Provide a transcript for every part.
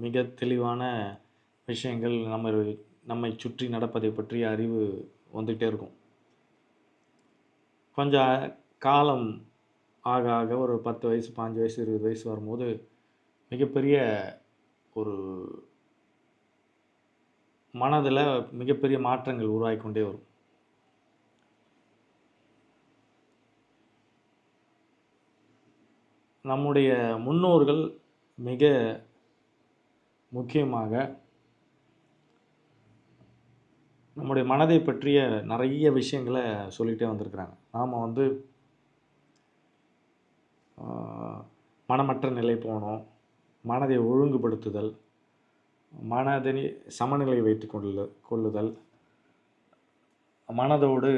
மிக தெளிவான விஷயங்கள் நம்மை சுற்றி நடப்பதை பற்றிய அறிவு வந்துகிட்டே இருக்கும். கொஞ்சம் காலம் ஆக ஆக ஒரு 10 வயசு, 15 வயசு, 20 வயசு வரும்போது மிகப்பெரிய ஒரு மனதில் மிகப்பெரிய மாற்றங்கள் உருவாகி கொண்டே வரும். நம்முடைய முன்னோர்கள் மிக முக்கியமாக நம்முடைய மனதை பற்றிய நிறைய விஷயங்களை சொல்லிகிட்டே வந்திருக்கிறாங்க. நாம் வந்து மனமற்ற நிலை போனோம், மனதை ஒழுங்குபடுத்துதல், மனதை சமநிலை வைத்து கொள்ளுதல், மனதோடு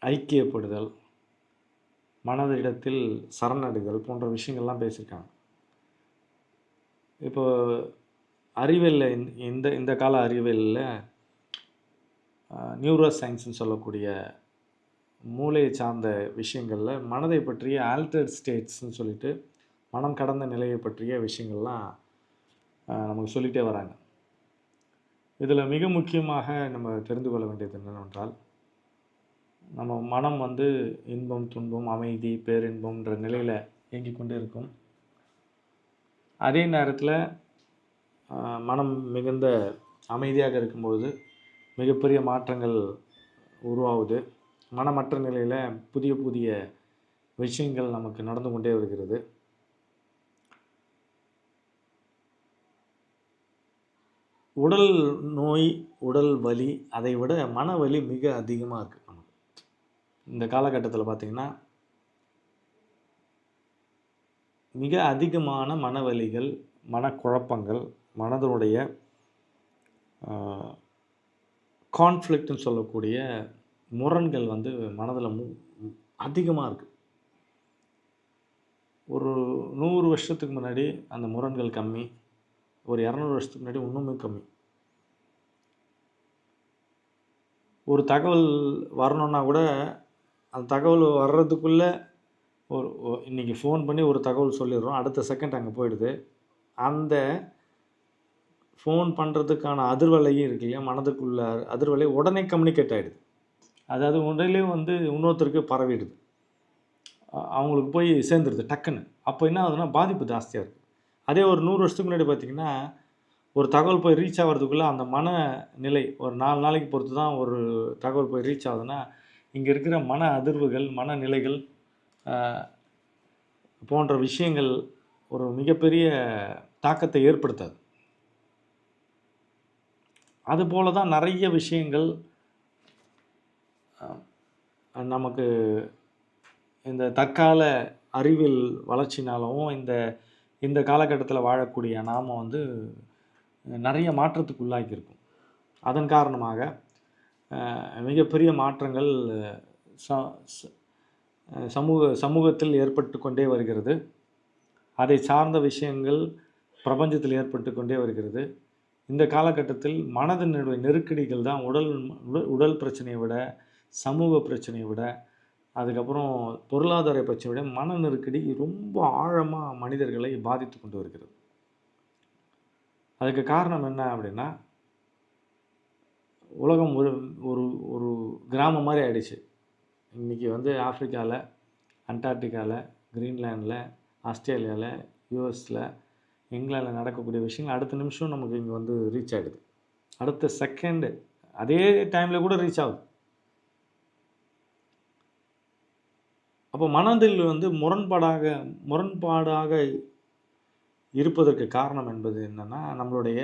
ஐக்கியப்படுதல், மனதிடத்தில் சரணடைதல் போன்ற விஷயங்கள்லாம் பேசியிருக்காங்க. இப்போ அறிவியலில் இந்த கால அறிவியலில் நியூரோ சயின்ஸ்னு சொல்லக்கூடிய மூளையை சார்ந்த விஷயங்களில் மனதை பற்றிய ஆல்டர்ட் ஸ்டேட்ஸ்ன்னு சொல்லிட்டு மனம் கடந்த நிலையை பற்றிய விஷயங்கள்லாம் நமக்கு சொல்லிகிட்டே வராங்க. இதில் மிக முக்கியமாக நம்ம தெரிந்து கொள்ள வேண்டியது என்னவென்றால், நம்ம மனம் வந்து இன்பம், துன்பம், அமைதி, பேரின்பம்ன்ற நிலையில் இயங்கிக் கொண்டே இருக்கும். அதே நேரத்தில் மனம் மிகுந்த அமைதியாக இருக்கும்போது மிகப்பெரிய மாற்றங்கள் உருவாகுது. மனமற்ற நிலையில் புதிய புதிய விஷயங்கள் நமக்கு நடந்து கொண்டே வருகிறது. உடல் நோய், உடல் வலி, அதை விட மன வலி மிக அதிகமாக இருக்குது நமக்கு. இந்த காலகட்டத்தில் பார்த்திங்கன்னா மிக அதிகமான மனவலிகள், மனக்குழப்பங்கள், மனதனுடைய கான்ஃப்ளிக்ட்னு சொல்லக்கூடிய முரண்கள் வந்து மனதில் அதிகமாக இருக்குது. ஒரு 100 வருஷத்துக்கு முன்னாடி அந்த முரண்கள் கம்மி, ஒரு 200 வருஷத்துக்கு முன்னாடி இன்னுமே கம்மி. ஒரு தகவல் வரணுன்னா கூட அந்த தகவல் வர்றதுக்குள்ளே இன்றைக்கி ஃபோன் பண்ணி ஒரு தகவல் சொல்லிடுறோம், அடுத்த செகண்ட் அங்கே போயிடுது. அந்த ஃபோன் பண்ணுறதுக்கான அதிர்வலையும் இருக்கு இல்லையா, மனதுக்குள்ள அதிர்வலை உடனே கம்யூனிகேட் ஆகிடுது. அதாவது உடனே வந்து இன்னொருத்தருக்கு பரவிடுது, அவங்களுக்கு போய் சேர்ந்துடுது டக்குன்னு. அப்போ என்ன ஆகுதுன்னா பாதிப்பு ஜாஸ்தியாக இருக்குது. அதே ஒரு 100 வருஷத்துக்கு முன்னாடி பார்த்திங்கன்னா ஒரு தகவல் போய் ரீச் ஆகிறதுக்குள்ளே அந்த மனநிலை ஒரு 4 நாளைக்கு பொறுத்து தான் ஒரு தகவல் போய் ரீச் ஆகுதுன்னா, இங்கே இருக்கிற மன அதிர்வுகள், மனநிலைகள் போன்ற விஷயங்கள் ஒரு மிகப்பெரிய தாக்கத்தை ஏற்படுத்தாது. அதுபோல தான் நிறைய விஷயங்கள் நமக்கு இந்த தற்கால அறிவியல் வளர்ச்சினாலும் இந்த காலகட்டத்தில் வாழக்கூடிய நாம் வந்து நிறைய மாற்றத்துக்கு உள்ளாக்கியிருக்கோம். அதன் காரணமாக மிகப்பெரிய மாற்றங்கள் சமூகத்தில் ஏற்பட்டு கொண்டே வருகிறது. அதை சார்ந்த விஷயங்கள் பிரபஞ்சத்தில் ஏற்பட்டு கொண்டே வருகிறது. இந்த காலகட்டத்தில் மனதினுடைய நெருக்கடிகள் தான் உடல் பிரச்சனையை விட, சமூக பிரச்சனையை விட, அதுக்கப்புறம் பொருளாதார பிரச்சனையை விட மன நெருக்கடி ரொம்ப ஆழமாக மனிதர்களை பாதித்து கொண்டு வருகிறது. அதுக்கு காரணம் என்ன அப்படின்னா, உலகம் ஒரு ஒரு ஒரு கிராமம் மாதிரி ஆயிடுச்சு. இன்றைக்கி வந்து ஆஃப்ரிக்காவில், அண்டார்டிகாவில், கிரீன்லாண்டில், ஆஸ்திரேலியாவில், யூஎஸில், இங்கிலாந்தில் நடக்கக்கூடிய விஷயங்கள் அடுத்த நிமிஷம் நமக்கு இங்கே வந்து ரீச் ஆகிடுது. அடுத்த செகண்டு அதே டைமில் கூட ரீச் ஆகுது. அப்போ மனதில் வந்து முரண்பாடாக இருப்பதற்கு காரணம் என்பது என்னென்னா, நம்மளுடைய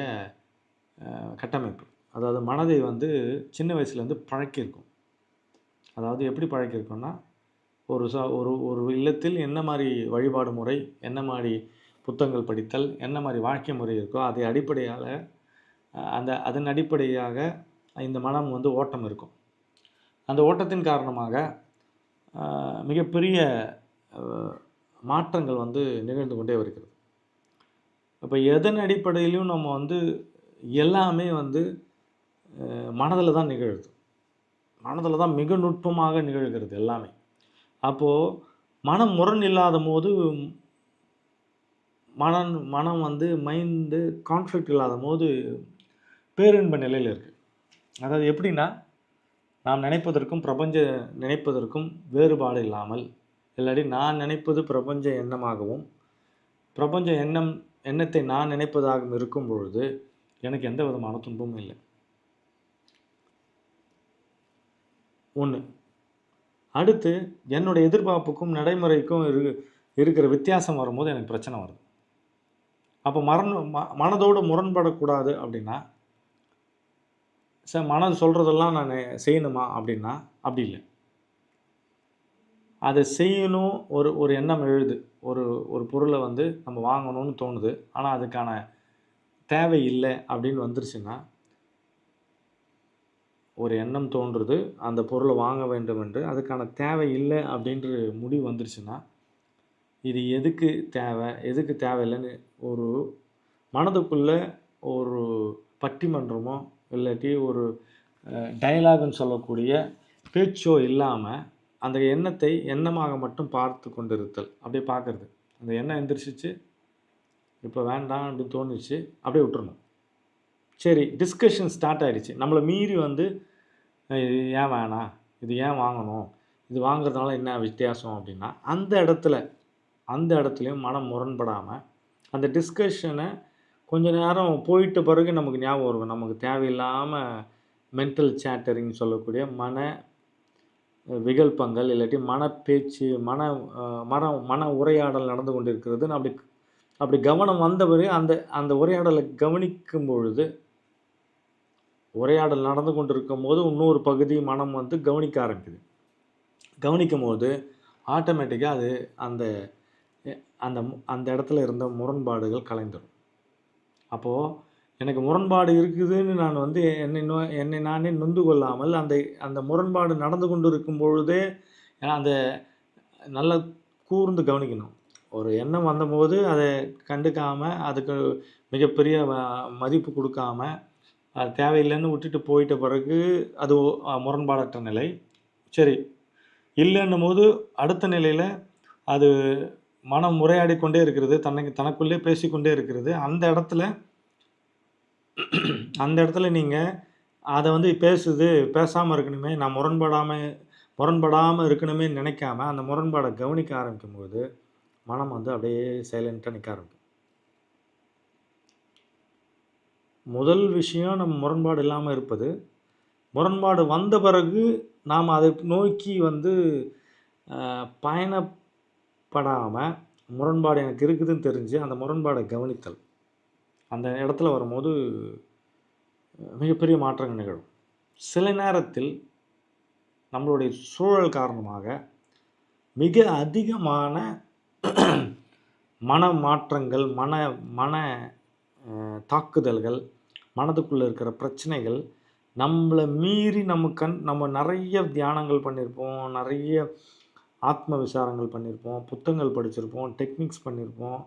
கட்டமைப்பு. அதாவது மனதை வந்து சின்ன வயசுலேருந்து பழக்கியிருக்கும். அதாவது எப்படி பழக்கியிருக்கோன்னா, ஒரு இல்லத்தில் என்ன மாதிரி வழிபாடு முறை, என்ன மாதிரி புத்தகங்கள் படித்தல், என்ன மாதிரி வாழ்க்கை முறை இருக்கோ அதை அதன் அடிப்படையாக இந்த மனம் வந்து ஓட்டம் இருக்கும். அந்த ஓட்டத்தின் காரணமாக மிகப்பெரிய மாற்றங்கள் வந்து நிகழ்ந்து கொண்டே வருகிறது. இப்போ எதன் அடிப்படையிலும் நம்ம வந்து எல்லாமே வந்து மனதில் தான் நிகழுது. மனதில் தான் மிக நுட்பமாக நிகழ்கிறது எல்லாமே. அப்போது மனம் முரண் இல்லாத போது மனம் வந்து மைண்டு கான்ஃப்ளிக்ட் இல்லாத போது பேரின்ப நிலையில் இருக்குது. அதாவது எப்படின்னா, நாம் நினைப்பதற்கும் நினைப்பதற்கும் வேறுபாடு இல்லாமல், இல்லாட்டி நான் நினைப்பது பிரபஞ்ச எண்ணமாகவும், பிரபஞ்ச எண்ணத்தை நான் நினைப்பதாகவும் இருக்கும் பொழுது எனக்கு எந்த விதமான துன்பமும் இல்லை. ஒன்று. அடுத்து, என்னுடைய எதிர்பார்ப்புக்கும் நடைமுறைக்கும் இருக்கிற வித்தியாசம் வரும்போது எனக்கு பிரச்சனை வருது. அப்போ மனதோடு முரண்படக்கூடாது அப்படின்னா, சார் மனது சொல்கிறதெல்லாம் நான் செய்யணுமா அப்படின்னா, அப்படி இல்லை. அதை செய்யணும். ஒரு எண்ணம் எழுது. ஒரு பொருளை வந்து நம்ம வாங்கணும்னு தோணுது. ஆனால் அதுக்கான தேவை இல்லை அப்படின்னு வந்துருச்சுன்னா, ஒரு எண்ணம் தோன்றுறது, அந்த பொருளை வாங்க வேண்டும் என்று, அதுக்கான தேவை இல்லை அப்படின்ற முடிவு வந்துருச்சுன்னா, இது எதுக்கு தேவை, எதுக்கு தேவையில்லைன்னு ஒரு மனதுக்குள்ளே ஒரு பட்டிமன்றமோ இல்லாட்டி ஒரு டயலாகுன்னு சொல்லக்கூடிய பேச்சோ இல்லாமல் அந்த எண்ணத்தை எண்ணமாக மட்டும் பார்த்து கொண்டு இருத்தல். அப்படியே பார்க்குறது. அந்த எண்ணம் எந்திரிச்சிச்சு, இப்போ வேண்டாம் அப்படின்னு தோணுச்சு, அப்படியே விட்டுறணும். சரி, டிஸ்கஷன் ஸ்டார்ட் ஆகிடுச்சு. நம்மளை மீறி வந்து இது ஏன் வேணாம், இது ஏன் வாங்கணும், இது வாங்குறதுனால என்ன வித்தியாசம் அப்படின்னா, அந்த இடத்துலையும் மனம் முரண்படாமல் அந்த டிஸ்கஷனை கொஞ்ச நேரம் போயிட்ட பிறகு நமக்கு ஞாபகம் இருக்கும். நமக்கு தேவையில்லாமல் மென்டல் சேட்டரிங் சொல்லக்கூடிய மன விகல்பங்கள் இல்லாட்டி மனப்பேச்சு மன உரையாடல் நடந்து கொண்டு இருக்கிறதுன்னு அப்படி கவனம் வந்த பிறகு அந்த உரையாடலை கவனிக்கும் பொழுது, உரையாடல் நடந்து கொண்டு இருக்கும் போது இன்னொரு பகுதி மனம் வந்து கவனிக்க ஆரம்பிக்குது. கவனிக்கும் போது ஆட்டோமேட்டிக்காக அது அந்த அந்த அந்த இடத்துல இருந்த முரண்பாடுகள் கலைந்துடும். அப்போது எனக்கு முரண்பாடு இருக்குதுன்னு நான் வந்து என்னை நானே நொந்து கொள்ளாமல் அந்த முரண்பாடு நடந்து கொண்டு இருக்கும் பொழுதே அந்த நல்லா கூர்ந்து கவனிக்கணும். ஒரு எண்ணம் வந்தபோது அதை கண்டுக்காமல், அதுக்கு மிகப்பெரிய மதிப்பு கொடுக்காம, அது தேவையில்லைன்னு விட்டுட்டு போயிட்ட பிறகு அது முரண்பாடற்ற நிலை. சரி, இல்லைன்னும் போது அடுத்த நிலையில் அது மனம் உரையாடி கொண்டே இருக்கிறது, தனக்குள்ளே பேசிக்கொண்டே இருக்கிறது. அந்த இடத்துல நீங்கள் அதை வந்து பேசாமல் இருக்கணுமே, நான் முரண்படாமல் இருக்கணுமே நினைக்காம அந்த முரண்பாடை கவனிக்க ஆரம்பிக்கும் போது மனம் வந்து அப்படியே சைலண்ட்டாக நிற்க ஆரம்பிக்கும். முதல் விஷயம் நம்ம முரண்பாடு இல்லாமல் இருப்பது. முரண்பாடு வந்த பிறகு நாம் அதை நோக்கி வந்து பயணப்படாமல், முரண்பாடு எனக்கு இருக்குதுன்னு தெரிஞ்சு அந்த முரண்பாடை கவனித்தல். அந்த இடத்துல வரும்போது மிகப்பெரிய மாற்றங்கள் நிகழும். சில நேரத்தில் நம்மளுடைய சூழல் காரணமாக மிக அதிகமான மன மாற்றங்கள், மன தாக்குதல்கள், மனதுக்குள்ளே இருக்கிற பிரச்சனைகள் நம்மளை மீறி நம்ம நிறைய தியானங்கள் பண்ணியிருப்போம், நிறைய ஆத்ம விசாரங்கள் பண்ணியிருப்போம், புத்தகங்கள் படிச்சிருப்போம், டெக்னிக்ஸ் பண்ணியிருப்போம்,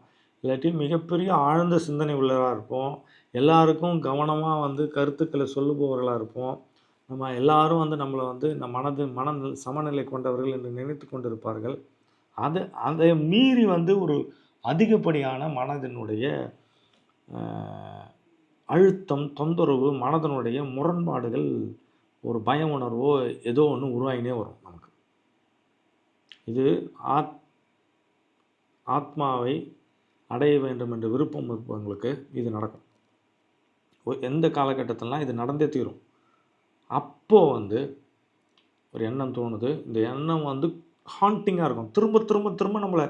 இல்லாட்டி மிகப்பெரிய ஆழ்ந்த சிந்தனை உள்ளவராக இருப்போம், எல்லாருக்கும் கவனமாக வந்து கருத்துக்களை சொல்லுபவர்களாக இருப்போம். நம்ம எல்லாரும் வந்து நம்மளை வந்து மன சமநிலை கொண்டவர்கள் என்று நினைத்து கொண்டு இருப்பார்கள். அதை மீறி வந்து ஒரு அதிகப்படியான மனதினுடைய அழுத்தம், தொந்தரவு, மனதனுடைய முரண்பாடுகள், ஒரு பய உணர்வோ ஏதோ ஒன்று உருவாகினே வரும் நமக்கு. இது ஆத்மாவை அடைய வேண்டும் என்ற விருப்பம் இருப்பவங்களுக்கு இது நடக்கும். எந்த காலகட்டத்திலலாம் இது நடந்தே தீரும். அப்போது வந்து ஒரு எண்ணம் தோணுது. இந்த எண்ணம் வந்து ஹாண்டிங்காக இருக்கும். திரும்ப திரும்ப திரும்ப நம்மளை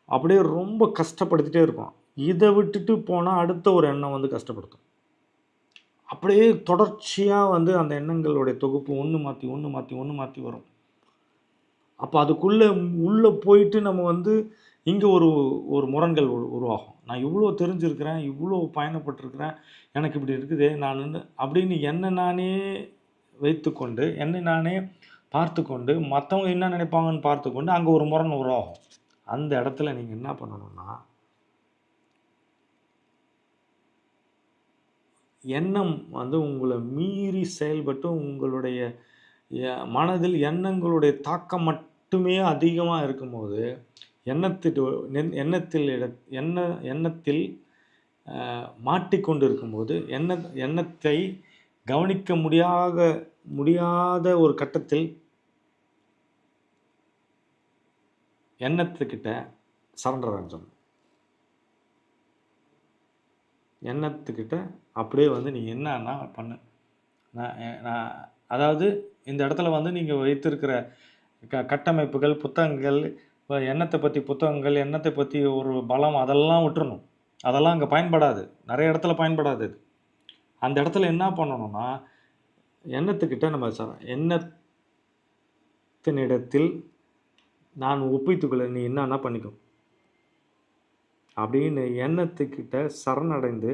அப்படியே ரொம்ப கஷ்டப்படுத்திகிட்டே இருக்கும். இதை விட்டுட்டு போனால் அடுத்த ஒரு எண்ணம் வந்து கஷ்டப்படுத்தும். அப்படியே தொடர்ச்சியாக வந்து அந்த எண்ணங்களுடைய தொகுப்பு ஒன்று மாற்றி வரும். அப்போ உள்ளே போயிட்டு நம்ம வந்து இங்கே ஒரு முரண்கள் உருவாகும். நான் இவ்வளோ தெரிஞ்சிருக்கிறேன், இவ்வளோ பயணப்பட்டிருக்கிறேன், எனக்கு இப்படி இருக்குது அப்படின்னு என்னை நானே வைத்துக்கொண்டு, என்னை நானே பார்த்து கொண்டு, மற்றவங்க என்ன நினைப்பாங்கன்னு பார்த்து கொண்டு அங்கே ஒரு முரண் உருவாகும். அந்த இடத்துல நீங்கள் என்ன பண்ணணும்னா, எண்ணம் வந்து உங்களை மீறி செயல்பட்டு உங்களுடைய மனதில் எண்ணங்களுடைய தாக்கம் மட்டுமே அதிகமாக இருக்கும்போது எண்ணத்திட்டு எண்ணத்தில் எண்ணத்தில் மாட்டிக்கொண்டு இருக்கும்போது எண்ணத்தை கவனிக்க முடியாத ஒரு கட்டத்தில் எண்ணத்துக்கிட்ட சரண்டர் அடைஞ்சிடணும். எண்ணத்துக்கிட்ட அப்படியே வந்து நீ என்னன்னா பண்ணு. நான் அதாவது இந்த இடத்துல வந்து நீங்கள் வைத்திருக்கிற கட்டமைப்புகள், புத்தகங்கள், எண்ணத்தை பற்றி புத்தகங்கள், எண்ணத்தை பற்றி ஒரு பலம், அதெல்லாம் விட்டுறணும். அதெல்லாம் அங்கே பயன்படாது. நிறைய இடத்துல பயன்படாது. அந்த இடத்துல என்ன பண்ணணும்னா, எண்ணத்துக்கிட்ட நம்ம எண்ணத்தினிடத்தில் நான் ஒப்பித்துக்கொள்ள நீ என்னன்னா பண்ணிக்கோ அப்படின்னு எண்ணத்துக்கிட்ட சரணடைந்து,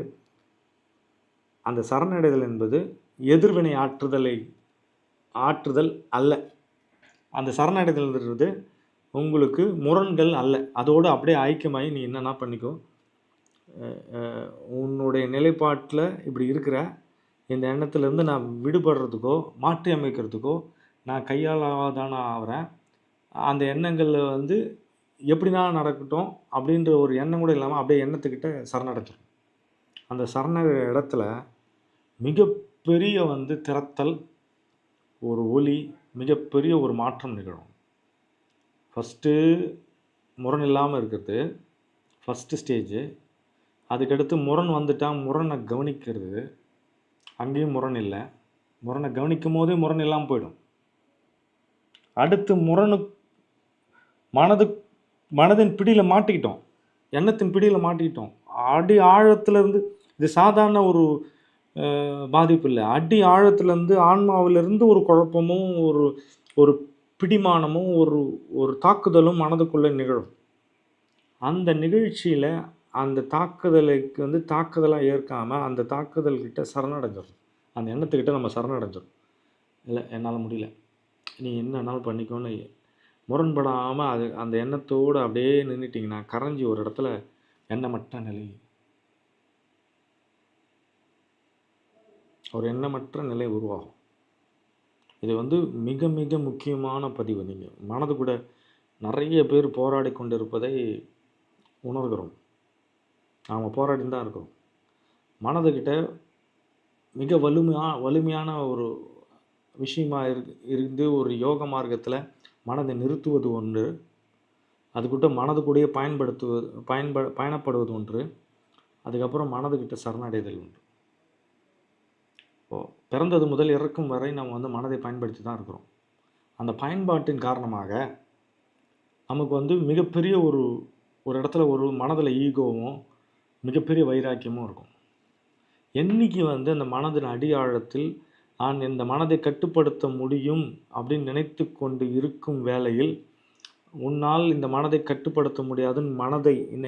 அந்த சரணடைதல் என்பது எதிர்வினை ஆற்றுதல் அல்ல. அந்த சரணடைதல்ன்றது உங்களுக்கு முரண்கள் அல்ல. அதோடு அப்படியே ஐக்கியமாகி நீ என்னன்னா பண்ணிக்கோ. உன்னுடைய நிலைப்பாட்டில் இப்படி இருக்கிற இந்த எண்ணத்துலேருந்து நான் விடுபடுறதுக்கோ மாற்றி அமைக்கிறதுக்கோ நான் கையாளாதான ஆகிறேன். அந்த எண்ணங்களில் வந்து எப்படினா நடக்கட்டும் அப்படின்ற ஒரு எண்ணம் கூட இல்லாமல் அப்படியே எண்ணத்துக்கிட்ட சரணடைஞ்சிடும். அந்த இடத்துல மிகப்பெரிய வந்து திறத்தல், ஒரு ஒளி, மிகப்பெரிய ஒரு மாற்றம் நிகழும். ஃபஸ்ட்டு முரண் இல்லாமல் இருக்கிறது ஃபஸ்ட்டு ஸ்டேஜு. அதுக்கடுத்து முரண் வந்துட்டால் முரணை கவனிக்கிறது. அங்கேயும் முரண் இல்லை. முரணை கவனிக்கும் போதே முரண் இல்லாமல் போயிடும். அடுத்து மனதின் பிடியில் மாட்டிக்கிட்டோம், எண்ணத்தின் பிடியில் மாட்டிக்கிட்டோம். அடி ஆழத்துலேருந்து, இது சாதாரண ஒரு பாதிப்பு இல்லை. அடி ஆழத்துலேருந்து ஆன்மாவிலிருந்து ஒரு குழப்பமும் ஒரு பிடிமானமும் ஒரு தாக்குதலும் மனதுக்குள்ளே நிகழும். அந்த நிகழ்ச்சியில் அந்த தாக்குதலுக்கு வந்து தாக்குதலாக ஏற்காமல் அந்த தாக்குதல்கிட்ட சரணடைஞ்சிடும். அந்த எண்ணத்துக்கிட்ட நம்ம சரணடைஞ்சிடும். இல்லை என்னால் முடியல, நீ என்னன்னாலும் பண்ணிக்கோன்னு முரண்படாமல் அந்த எண்ணத்தோடு அப்படியே நின்றுட்டிங்கன்னா கரைஞ்சி ஒரு இடத்துல எண்ணமற்ற நிலை உருவாகும். இது வந்து மிக மிக முக்கியமான பதிவு. நீங்கள் மனது கூட நிறைய பேர் போராடி கொண்டு இருப்பதை உணர்கிறோம். நாம் போராடி தான் இருக்கிறோம். மனதுக்கிட்ட மிக வலிமையான ஒரு விஷயமாக இருந்து ஒரு யோக மார்க்கத்தில் மனதை நிறுத்துவது ஒன்று, அதுக்கிட்ட மனது கூடயே பயணப்படுவது ஒன்று, அதுக்கப்புறம் மனதுக்கிட்ட சரணடைதல் ஒன்று. பிறந்தது முதல் இறக்கும் வரை நம்ம வந்து மனதை பயன்படுத்தி தான் இருக்கிறோம். அந்த பயன்பாட்டின் காரணமாக நமக்கு வந்து மிகப்பெரிய ஒரு இடத்துல ஒரு மனதில் ஈகோவும் மிகப்பெரிய வைராக்கியமும் இருக்கும். என்னைக்கு வந்து அந்த மனதின் அடி ஆழத்தில் நான் இந்த மனதை கட்டுப்படுத்த முடியும் அப்படின்னு நினைத்து கொண்டு இருக்கும் வேளையில், உன்னால் இந்த மனதை கட்டுப்படுத்த முடியாது,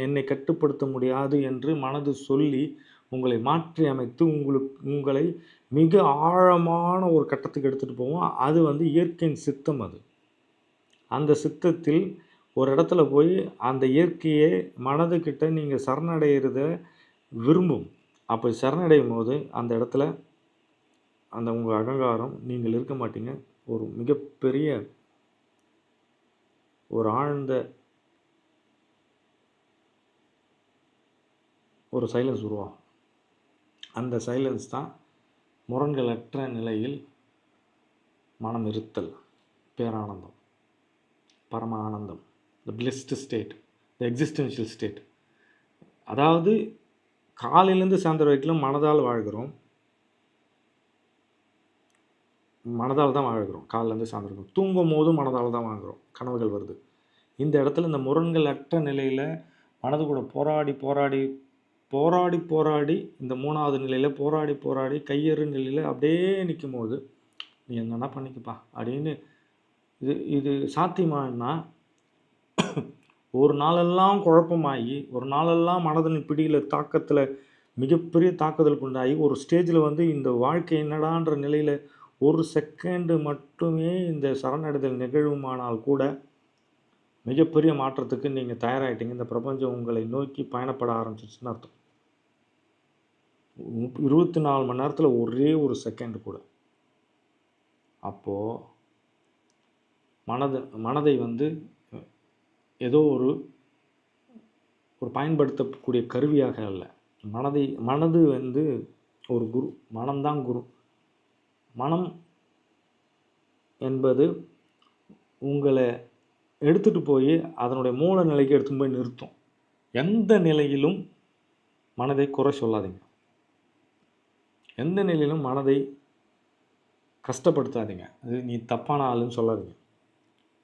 என்னை கட்டுப்படுத்த முடியாது என்று மனது சொல்லி உங்களை மாற்றி அமைத்து உங்களை மிக ஆழமான ஒரு கட்டத்துக்கு எடுத்துகிட்டு போவோம். அது வந்து இயற்கையின் சித்தம். அந்த சித்தத்தில் ஒரு இடத்துல போய் அந்த இயற்கையை மனதுக்கிட்ட நீங்கள் சரணடைகிறத விரும்பும். அப்போ சரணடையும் போது அந்த இடத்துல அந்த உங்கள் அகங்காரம், நீங்கள் இருக்க மாட்டீங்க, ஒரு மிகப்பெரிய ஒரு ஆழ்ந்த ஒரு சைலன்ஸ் உருவாகும். அந்த சைலன்ஸ் தான் முரண்களற்ற நிலையில் மனம் இருத்தல், பேரானந்தம், பரம ஆனந்தம், த பிளெஸ்டு ஸ்டேட், த எக்ஸிஸ்டென்ஷியல் ஸ்டேட். அதாவது காலையிலேருந்து சாயந்தரம் வரைக்கும் மனதால் வாழ்கிறோம். மனதால் தான் வாழ்கிறோம். காலையிலேருந்து சாயந்தரம் தூங்கும் போதும் மனதால் தான் வாழ்கிறோம். கனவுகள் வருது. இந்த இடத்துல இந்த முரண்கள் அற்ற நிலையில் மனது கூட போராடி இந்த மூணாவது நிலையில் போராடி கையெறு நிலையில் அப்படியே நிற்கும் போது நீ என்னென்னா பண்ணிக்கப்பா அப்படின்னு இது சாத்தியமானா ஒரு நாளெல்லாம் குழப்பமாகி, ஒரு நாளெல்லாம் மனதின் பிடியில் தாக்கத்தில் மிகப்பெரிய தாக்குதலுக்கு உண்டாகி ஒரு ஸ்டேஜில் வந்து இந்த வாழ்க்கை என்னடான்ற நிலையில் ஒரு செகண்டு மட்டுமே இந்த சரணடைதல் நிகழ்வுமானால் கூட மிகப்பெரிய மாற்றத்துக்கு நீங்கள் தயாராகிட்டீங்க. இந்த பிரபஞ்சம் உங்களை நோக்கி பயணப்பட ஆரம்பிச்சிச்சுன்னு அர்த்தம். 24 மணி நேரத்தில் ஒரே ஒரு செகண்டு கூட. அப்போது மனதை வந்து ஏதோ ஒரு ஒரு பயன்படுத்தக்கூடிய கருவியாக அல்ல. மனது வந்து ஒரு குரு. மனம்தான் குரு. மனம் என்பது உங்களை எடுத்துகிட்டு போய் அதனுடைய மூல நிலைக்கு எடுத்துன்னு போய் நிறுத்தும். எந்த நிலையிலும் மனதை குறை சொல்லாதீங்க. எந்த நிலையிலும் மனதை கஷ்டப்படுத்தாதீங்க. அது நீ தப்பான ஆளுன்னு சொல்லாதீங்க.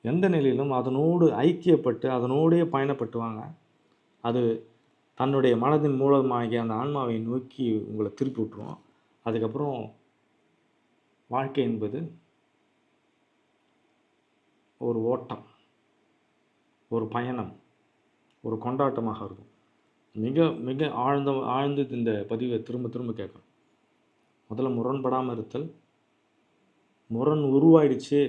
எந்த நிலையிலும் அதனோடு ஐக்கியப்பட்டு அதனோடே பயணப்பட்டு வாங்க. அது தன்னுடைய மனதின் மூலமாகி அந்த ஆன்மாவை நோக்கி உங்களை திருப்பி விட்டுரும். அதுக்கப்புறம் வாழ்க்கை என்பது ஒரு ஓட்டம், ஒரு பயணம், ஒரு கொண்டாட்டமாக இருக்கும். மிக மிக ஆழ்ந்து இந்த பதிவை திரும்ப திரும்ப கேட்கணும். முதல்ல முரண்படாமல் இருத்தல். முரண் உருவாயிடுச்சு,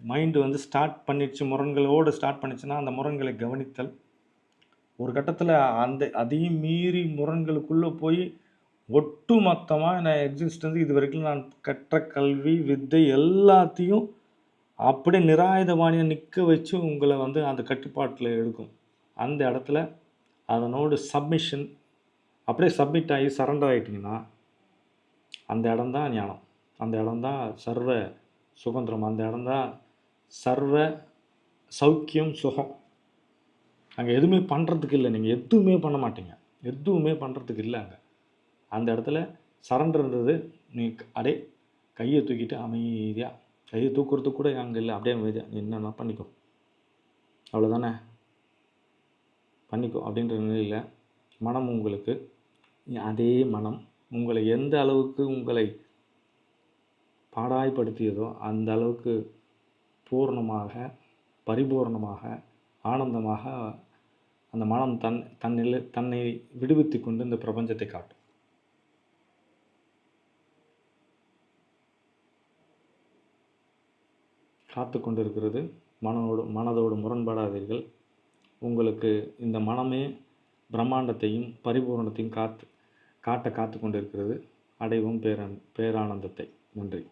மைண்டு வந்து ஸ்டார்ட் பண்ணிடுச்சு, முரண்களோடு ஸ்டார்ட் பண்ணிச்சுன்னா அந்த முரண்களை கவனித்தல். ஒரு கட்டத்தில் அதையும் மீறி முரண்களுக்குள்ளே போய் ஒட்டு மொத்தமாக நான் எக்ஸிஸ்டன்ஸ் இது வரைக்கும் நான் கற்ற கல்வி வித்தை எல்லாத்தையும் அப்படியே நிராயுதபாணியாக நிற்க வச்சு உங்களை வந்து அந்த கட்டுப்பாட்டில் எடுக்கும். அந்த இடத்துல அதனோடு சப்மிஷன் அப்படியே சப்மிட் ஆகி சரண்டர் ஆகிட்டிங்கன்னா அந்த இடம்தான் ஞானம். அந்த இடம்தான் சர்வ சுதந்திரம். அந்த இடம்தான் சர்வ சௌக்கியம், சுகம். அங்கே எதுவுமே பண்ணுறதுக்கு இல்லை. நீங்கள் எதுவுமே பண்ண மாட்டீங்க. எதுவுமே பண்ணுறதுக்கு இல்லை அங்கே. அந்த இடத்துல சரண்டர்ன்றது நீ அப்படியே கையை தூக்கிட்டு அமைதியாக, கையை தூக்குறதுக்கு கூட அங்கே இல்லை, அப்படியே அமைதியாக நீ என்னென்னா பண்ணிக்கோ, அவ்வளோதானே, பண்ணிக்கோ அப்படின்ற நிலையில் மனம் உங்களுக்கு, அதே மனம் உங்களை எந்த அளவுக்கு உங்களை பாடாய்படுத்தியதோ அந்த அளவுக்கு பூர்ணமாக, பரிபூர்ணமாக, ஆனந்தமாக அந்த மனம் தன்னை விடுவித்து கொண்டு இந்த பிரபஞ்சத்தை காட்டும். காத்து கொண்டிருக்கிறது. மனதோடு முரண்படாதீர்கள். உங்களுக்கு இந்த மனமே பிரம்மாண்டத்தையும் பரிபூரணத்தையும் காத்து கொண்டிருக்கிறது. அடைவோம் பேரானந்தத்தை. நன்றி.